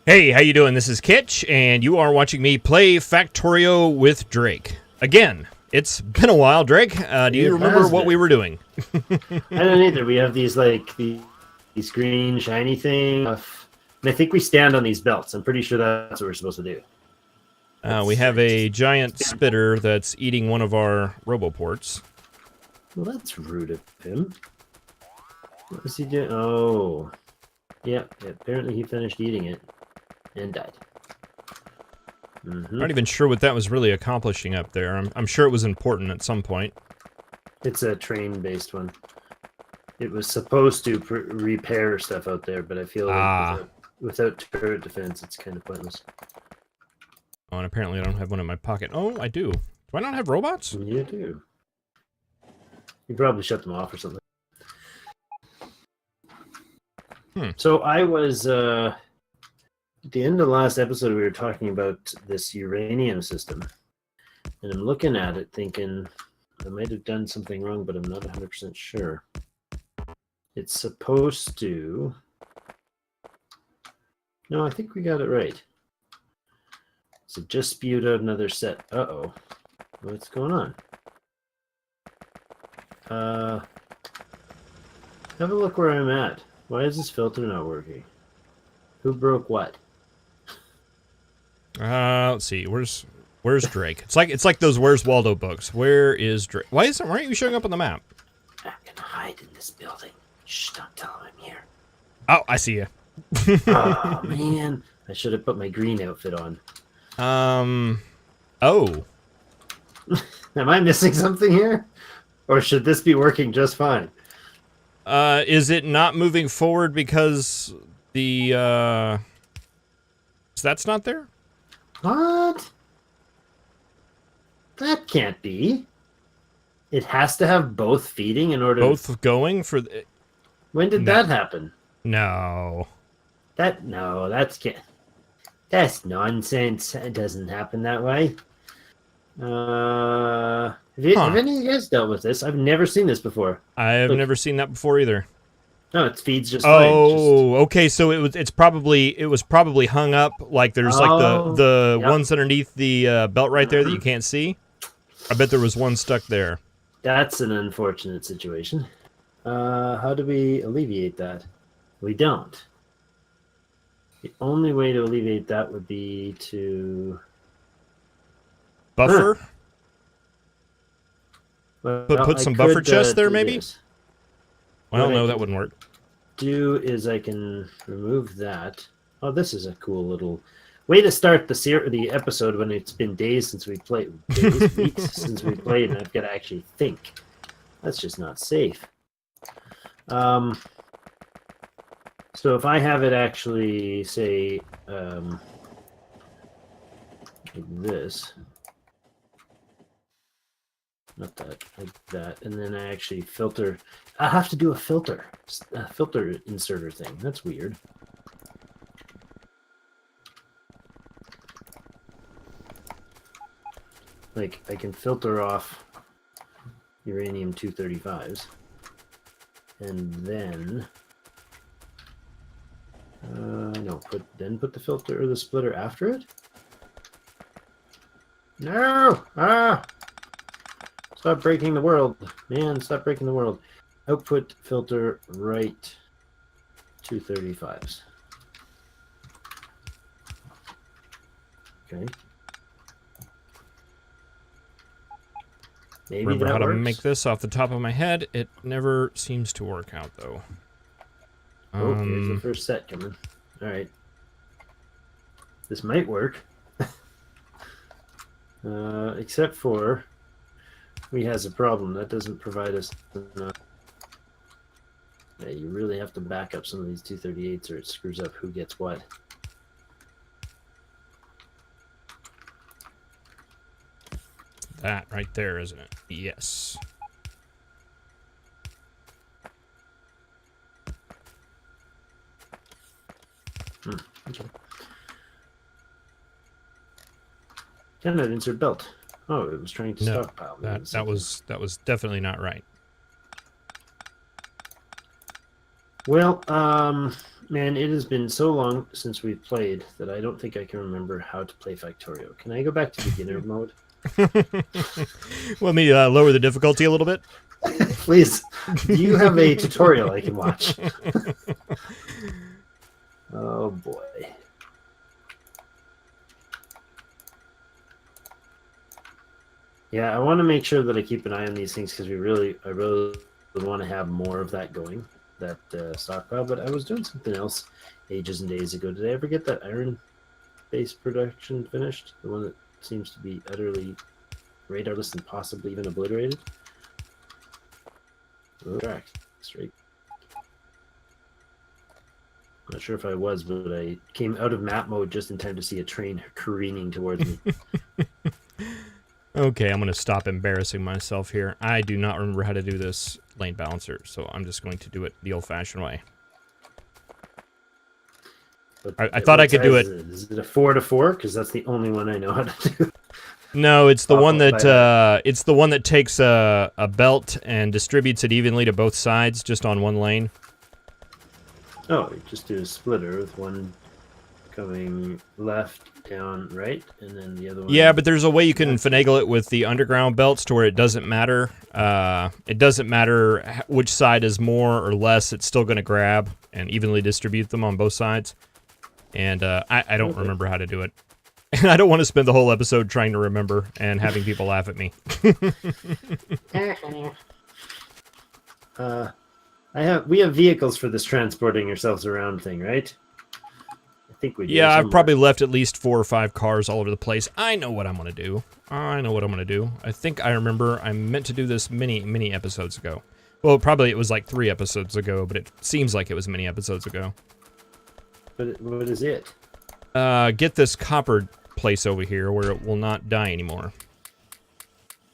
Hey, how you doing? This is Kitch, and you are watching me play Factorio with Drake. Again, it's been a while, Drake. Do you remember what we were doing? I don't either. We have these these green shiny things, and I think we stand on these belts. I'm pretty sure that's what we're supposed to do. We have a giant spitter that's eating one of our roboports. Well, that's rude of him. What was he doing? Oh, yeah. Apparently, he finished eating it and died. I'm not even sure what that was really accomplishing up there. I'm sure it was important at some point. It's a train-based one. It was supposed to repair stuff out there, but I feel like without turret defense, it's kind of pointless. Oh, and apparently I don't have one in my pocket. Oh, I do. Do I not have robots? You do. You probably shut them off or something. So I was... At the end of the last episode, we were talking about this uranium system, and I'm looking at it thinking I might have done something wrong, but I'm not 100% sure. It's supposed to... No, I think we got it right. So just spewed out another set. Uh-oh. What's going on? Have a look where I'm at. Why is this filter not working? Who broke what? Let's see. Where's Drake? It's like those Where's Waldo books. Where is Drake? Why aren't you showing up on the map? I'm gonna hide in this building. Shh! Don't tell him I'm here. Oh, I see you. Oh man, I should have put my green outfit on. Oh. Am I missing something here, or should this be working just fine? Is it not moving forward because the that's not there? What? That can't be. It has to have both feeding in order. Both going for. When did that happen? No. That's nonsense. It doesn't happen that way. Have any of you guys dealt with this? I've never seen this before. I have never seen that before either. No, it feeds just fine. Oh, okay. So it was probably hung up like there's like the ones underneath the belt right there that you can't see. I bet there was one stuck there. That's an unfortunate situation. How do we alleviate that? We don't. The only way to alleviate that would be to buffer. Well, put some buffer chest there, maybe. Well, no, that wouldn't work. Do is I can remove that. Oh, this is a cool little way to start the episode when it's been days since we played, weeks since we played, and I've got to actually think. That's just not safe. So if I have it actually say like this. Not that, like that, and then I actually filter. I have to do a filter inserter thing. That's weird. Like I can filter off uranium 235s, and then no, put the filter or the splitter after it. No, Stop breaking the world. Man, stop breaking the world. Output filter right 235s. Okay. Maybe remember that how to works. make this off the top of my head. It never seems to work out, though. Oh, here's the first set coming. All right. This might work. Except for... he has a problem. That doesn't provide us enough. Yeah, you really have to back up some of these 238s or it screws up who gets what. That right there, isn't it? Yes. Okay. Cannot insert belt. Oh, it was trying to stockpile. That was definitely not right. Well, Man, it has been so long since we've played that I don't think I can remember how to play Factorio. Can I go back to beginner mode? Let me lower the difficulty a little bit. Please. Do you have a tutorial I can watch? Oh boy. Yeah, I want to make sure that I keep an eye on these things because I really want to have more of that going, that stockpile. But I was doing something else ages and days ago. Did I ever get that iron-based production finished? The one that seems to be utterly radarless and possibly even obliterated? Oh, track. Straight. Not sure if I was, but I came out of map mode just in time to see a train careening towards me. Okay, I'm going to stop embarrassing myself here. I do not remember how to do this lane balancer, so I'm just going to do it the old-fashioned way. I thought I could do it. Is it a 4-to-4? Because that's the only one I know how to do. No, it's the one that takes a belt and distributes it evenly to both sides, just on one lane. Oh, you just do a splitter with one coming left, down, right, and then the other one. Yeah, but there's a way you can finagle it with the underground belts to where it doesn't matter. It doesn't matter which side is more or less. It's still going to grab and evenly distribute them on both sides. And I don't remember how to do it. And I don't want to spend the whole episode trying to remember and having people laugh at me. We have vehicles for this transporting yourselves around thing, right? I think we do. Yeah, I've probably left at least 4 or 5 cars all over the place. I know what I'm going to do. I think I remember I meant to do this many episodes ago. Well, probably it was like 3 episodes ago, but it seems like it was many episodes ago. But what is it? Get this copper place over here where it will not die anymore.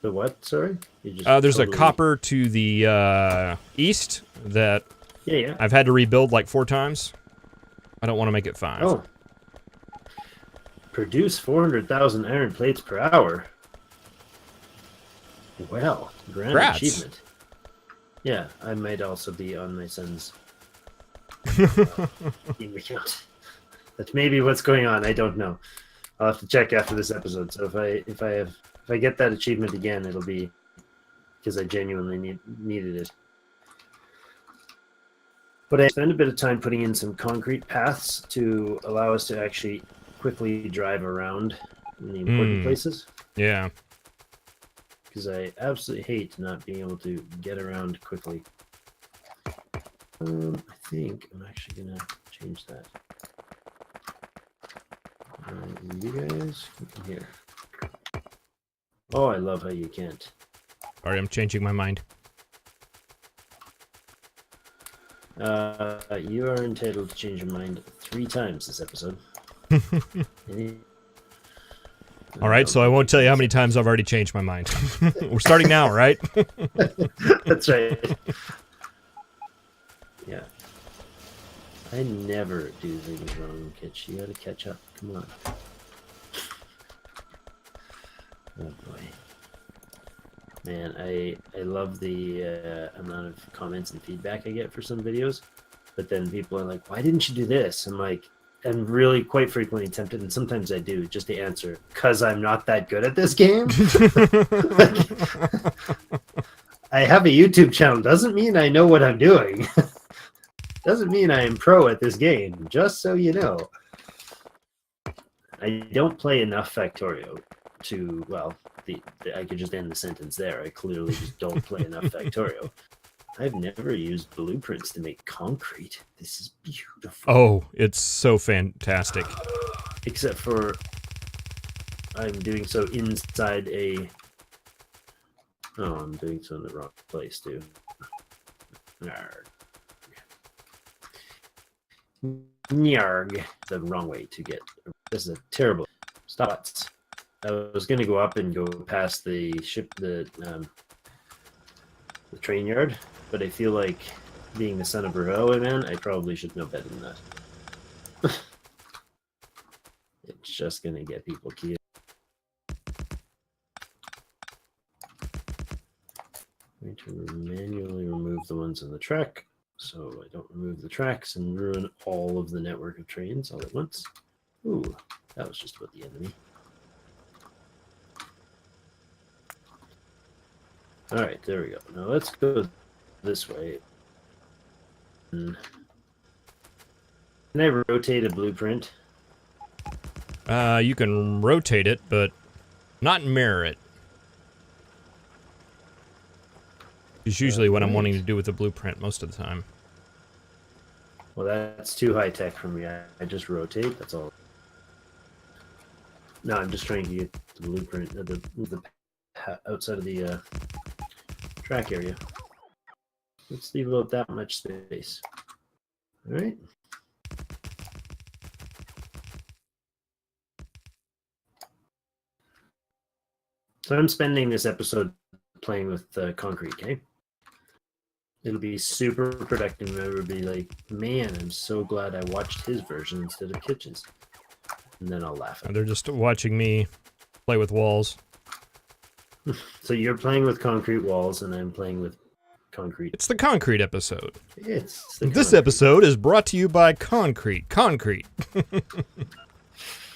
The what? Sorry? There's a copper to the east that I've had to rebuild like 4 times. I don't want to make it 5. Oh. Produce 400,000 iron plates per hour. Well, grand achievement. Yeah, I might also be on my son's game account. That's maybe what's going on. I don't know. I'll have to check after this episode. So if I get that achievement again, it'll be because I genuinely needed it. But I spent a bit of time putting in some concrete paths to allow us to actually quickly drive around in the important places. Yeah. Because I absolutely hate not being able to get around quickly. I think I'm actually going to change that. You guys, come here. Oh, I love how you can't. Sorry, I'm changing my mind. You are entitled to change your mind 3 times this episode. All right, so I won't tell you how many times I've already changed my mind. We're starting now, right? That's right. Yeah. I never do things wrong, Kitch. You gotta catch up. Come on. Oh boy. Man, I love the amount of comments and feedback I get for some videos. But then people are like, why didn't you do this? I'm like, I'm really quite frequently tempted, and sometimes I do, just to answer, because I'm not that good at this game. I have a YouTube channel. Doesn't mean I know what I'm doing. Doesn't mean I am pro at this game, just so you know. I don't play enough Factorio to, well, I could just end the sentence there. I clearly just don't play enough Factorio. I've never used blueprints to make concrete. This is beautiful. Oh, it's so fantastic. Except for I'm doing so inside a... Oh, I'm doing so in the wrong place, too. Nyarg. The wrong way to get... This is a terrible... Stop. I was going to go up and go past the ship, the train yard, but I feel like being the son of a railway man, I probably should know better than that. It's just going to get people killed. I'm going to manually remove the ones on the track. so I don't remove the tracks and ruin all of the network of trains all at once. Ooh, that was just about the enemy. All right, there we go. Now let's go this way. Can I rotate a blueprint? You can rotate it, but not mirror it. It's usually what I'm wanting to do with the blueprint most of the time. Well, that's too high tech for me. I just rotate. That's all. No, I'm just trying to get the blueprint, the outside of the track area. Let's leave about that much space. All right. So I'm spending this episode playing with concrete, okay? It'll be super productive. Everybody be like, man, I'm so glad I watched his version instead of Kitch's. And then I'll laugh at They're just watching me play with walls. So you're playing with concrete walls, and I'm playing with concrete. It's the concrete episode. This episode is brought to you by Concrete. Concrete.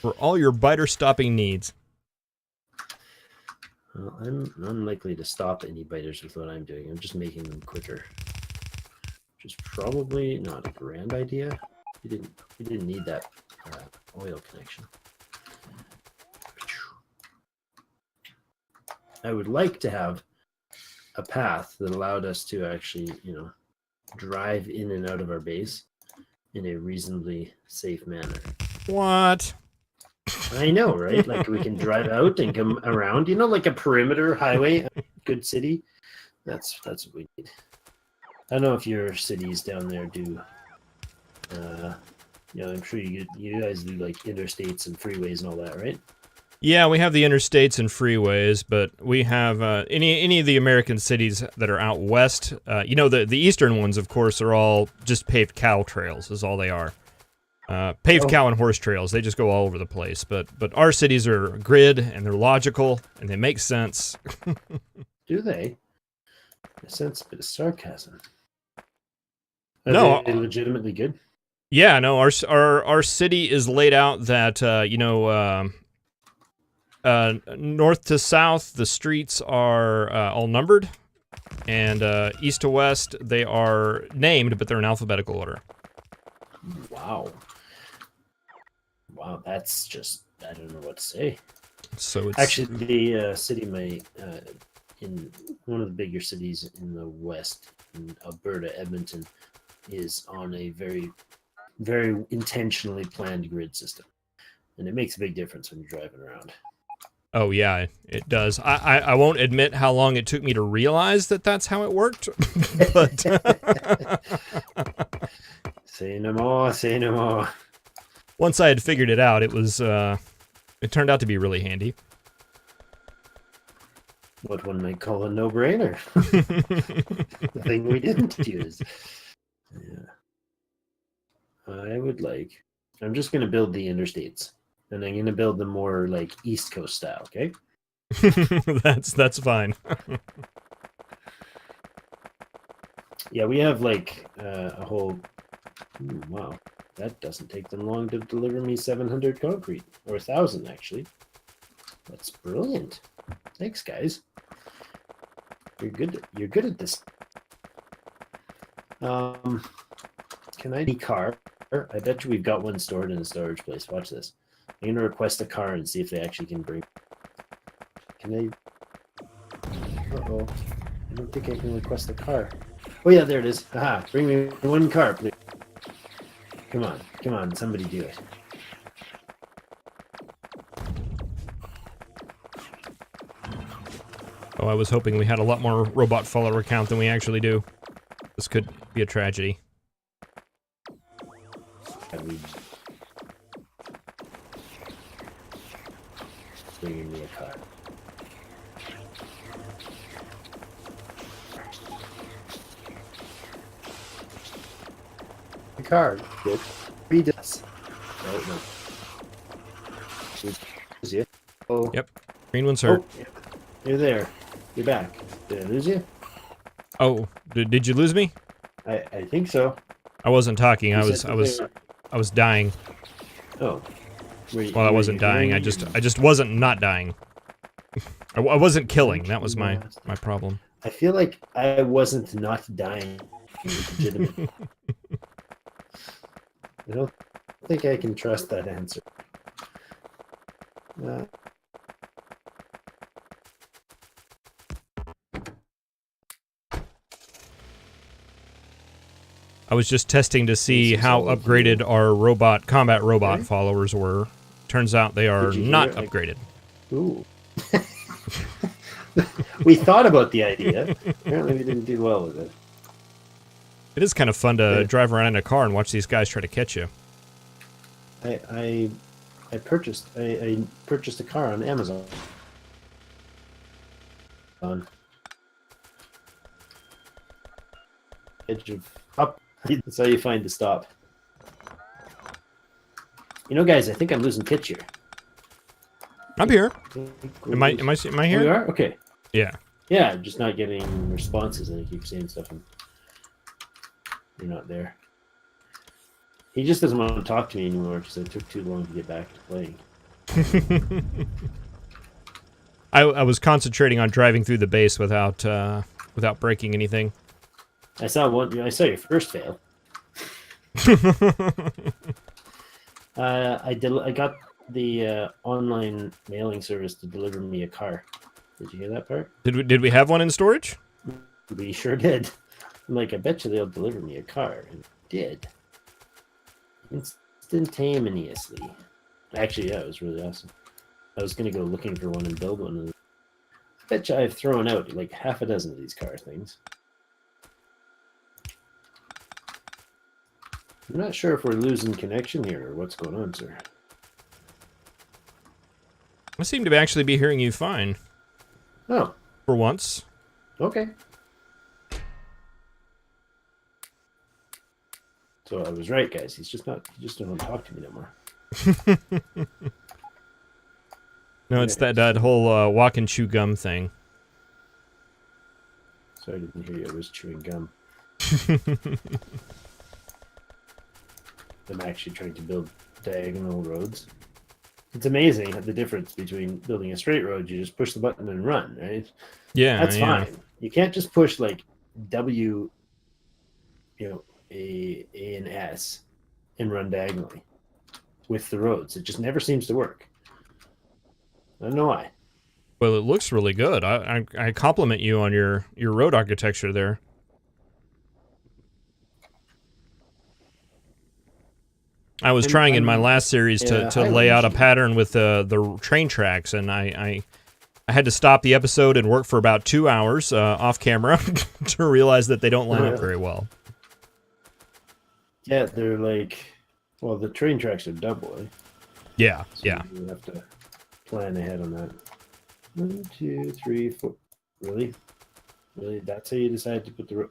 For all your biter stopping needs. Well, I'm unlikely to stop any biters with what I'm doing. I'm just making them quicker. Which is probably not a grand idea. We didn't need that oil connection. I would like to have a path that allowed us to actually, drive in and out of our base in a reasonably safe manner. What? I know, right? Like we can drive out and come around, like a perimeter highway, a good city. That's what we need. I don't know if your cities down there do. I'm sure you guys do like interstates and freeways and all that, right? Yeah, we have the interstates and freeways, but we have any of the American cities that are out west. The eastern ones, of course, are all just paved cow trails. Is all they are. Paved cow and horse trails. They just go all over the place. But our cities are grid and they're logical and they make sense. Do they? I sense a bit of sarcasm. No, are they legitimately good? Yeah, no. Our city is laid out that north to south, the streets are all numbered, and east to west, they are named, but they're in alphabetical order. Wow, that's just, I don't know what to say. So it's actually the city in one of the bigger cities in the west, in Alberta, Edmonton, is on a very, very intentionally planned grid system, and it makes a big difference when you're driving around. Oh yeah, it does. I won't admit how long it took me to realize that that's how it worked, but say no more. Once I had figured it out, it turned out to be really handy. What one might call a no-brainer. The thing we didn't use. Yeah. I'm just going to build the interstates. And I'm going to build them more like East Coast style, okay? That's fine. Yeah, we have like a whole... Ooh, wow, that doesn't take them long to deliver me 700 concrete. Or 1,000, actually. That's brilliant. Thanks, guys. You're good at this. Can I car? I bet you we've got one stored in a storage place. Watch this. I'm going to request a car and see if they actually can bring... Can they... Uh-oh. I don't think I can request a car. Oh, yeah, there it is. Aha, bring me one car, please. Come on, somebody do it. Oh, I was hoping we had a lot more robot follower count than we actually do. This could be a tragedy. Bringing me a car. The car. Good. Read us. Oh no. Oh. Yep. Green one's hurt. Oh, you're there. You're back. Did I lose you? Oh, did you lose me? I think so. I wasn't talking. You I said was that I was dying. Oh. Well, I wasn't dying. I just wasn't not dying. I wasn't killing. That was my problem. I feel like I wasn't not dying. Legitimate. I don't think I can trust that answer. I was just testing to see how upgraded our combat robot followers were. Turns out they are not upgraded. Ooh. We thought about the idea. Apparently we didn't do well with it. It is kind of fun to drive around in a car and watch these guys try to catch you. I purchased a car on Amazon. Edge of up. That's how you find the stop. You know, guys, I think I'm losing Kitch here. I'm here. Am I here? You are? Okay. Yeah. Yeah, I'm just not getting responses, and I keep saying stuff, and you're not there. He just doesn't want to talk to me anymore because it took too long to get back to playing. I was concentrating on driving through the base without breaking anything. I saw your first fail. I got the online mailing service to deliver me a car. Did you hear that part? Did we have one in storage? We sure did. I'm like, I bet you they'll deliver me a car, and it did. Instantaneously. Actually, yeah, it was really awesome. I was gonna go looking for one and build one. And I bet you I've thrown out like half a dozen of these car things. I'm not sure if we're losing connection here or what's going on, sir. I seem to actually be hearing you fine. Oh. For once. Okay. So I was right, guys. He just don't talk to me no more. No, it's that whole walk and chew gum thing. Sorry, I didn't hear you. I was chewing gum. I'm actually trying to build diagonal roads. It's amazing the difference between building a straight road. You just push the button and run, right? Yeah, that's fine. You can't just push like W, A and S, and run diagonally with the roads. It just never seems to work. I don't know why. Well, it looks really good. I compliment you on your road architecture there. I was trying in my last series to lay out a pattern with the train tracks, and I had to stop the episode and work for about 2 hours off camera to realize that they don't line up very well. Yeah, they're like, well, the train tracks are double, eh? Yeah, so yeah. You have to plan ahead on that. 1, 2, 3, 4. Really? Really? That's how you decide to put the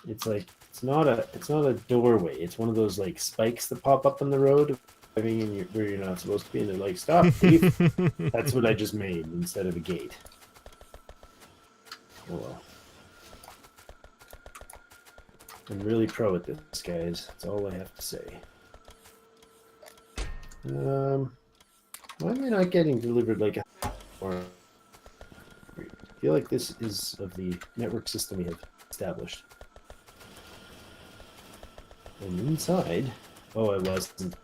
it's like it's not a doorway. It's one of those like spikes that pop up on the road, driving in where you're not supposed to be, and they're like, "Stop, thief!" That's what I just made instead of a gate. Oh well. I'm really pro at this, guys. That's all I have to say. Why am I not getting delivered like a? Or I feel like this is of the network system we have established. And inside, oh, I wasn't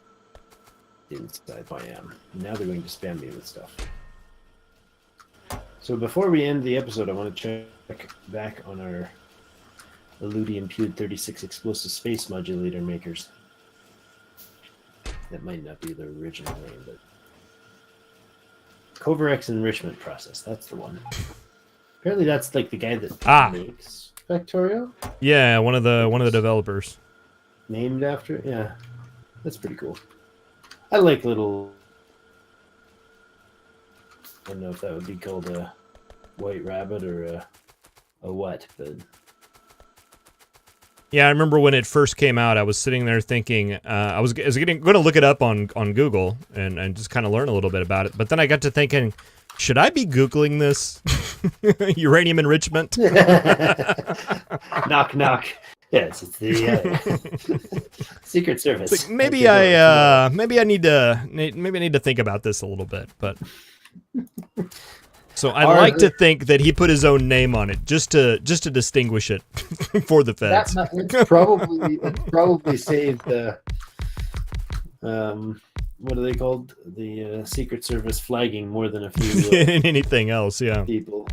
inside. I am. Now they're going to spam me with stuff. So before we end the episode, I want to check back on our Eludium Pewed 36 explosive space modulator makers. That might not be the original name, but Covarex enrichment process. That's the one. Apparently, that's like the guy that makes Factorio. Yeah, one of the developers. Named after it? Yeah. That's pretty cool. I like little... I don't know if that would be called a white rabbit or a what, but... Yeah, I remember when it first came out, I was sitting there thinking, I was going to look it up on Google and just kind of learn a little bit about it. But then I got to thinking, should I be Googling this? Uranium enrichment? Knock, knock. Yes, it's the Secret Service. Like maybe I need to think about this a little bit. But so I like to think that he put his own name on it just to distinguish it for the feds. It's probably saved the what are they called? The Secret Service flagging more than a few anything else. Yeah. People.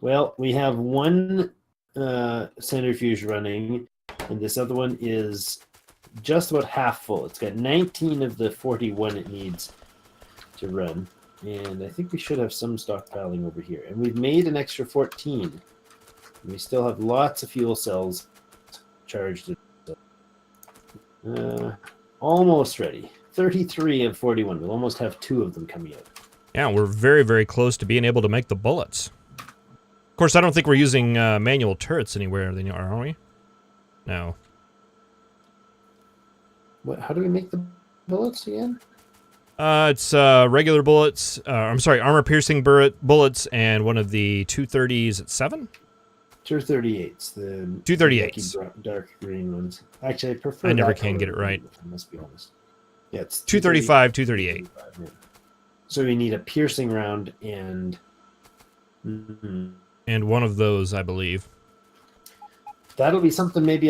Well, we have one centrifuge running, and this other one is just about half full. It's got 19 of the 41 it needs to run, and I think we should have some stockpiling over here. And we've made an extra 14. We still have lots of fuel cells charged. Almost ready. 33 of 41. We'll almost have 2 of them coming out. Yeah, we're very, very close to being able to make the bullets. Of course, I don't think we're using manual turrets anywhere, are we? No. What? How do we make the bullets again? It's regular bullets. I'm sorry, armor-piercing bullets, and one of the 230s at 7? 238s. The 238s. Dark green ones. Actually, I prefer. I never can get it right. I must be honest. Yeah, it's 235, 238. Yeah. So we need a piercing round and. And one of those, I believe. That'll be something maybe.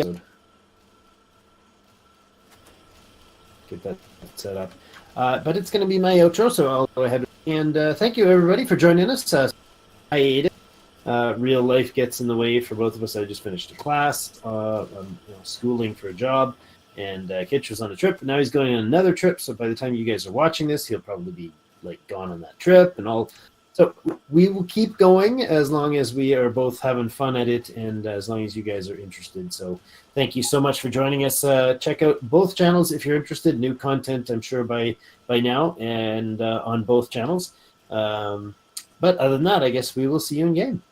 Get that set up. But it's going to be my outro, so I'll go ahead. And thank you, everybody, for joining us. I ate it. Real life gets in the way for both of us. I just finished a class. I'm schooling for a job. And Kitch was on a trip. And now he's going on another trip. So by the time you guys are watching this, he'll probably be gone on that trip and all. So we will keep going as long as we are both having fun at it and as long as you guys are interested. So thank you so much for joining us. Check out both channels if you're interested. New content, I'm sure, by now and on both channels. But other than that, I guess we will see you in game.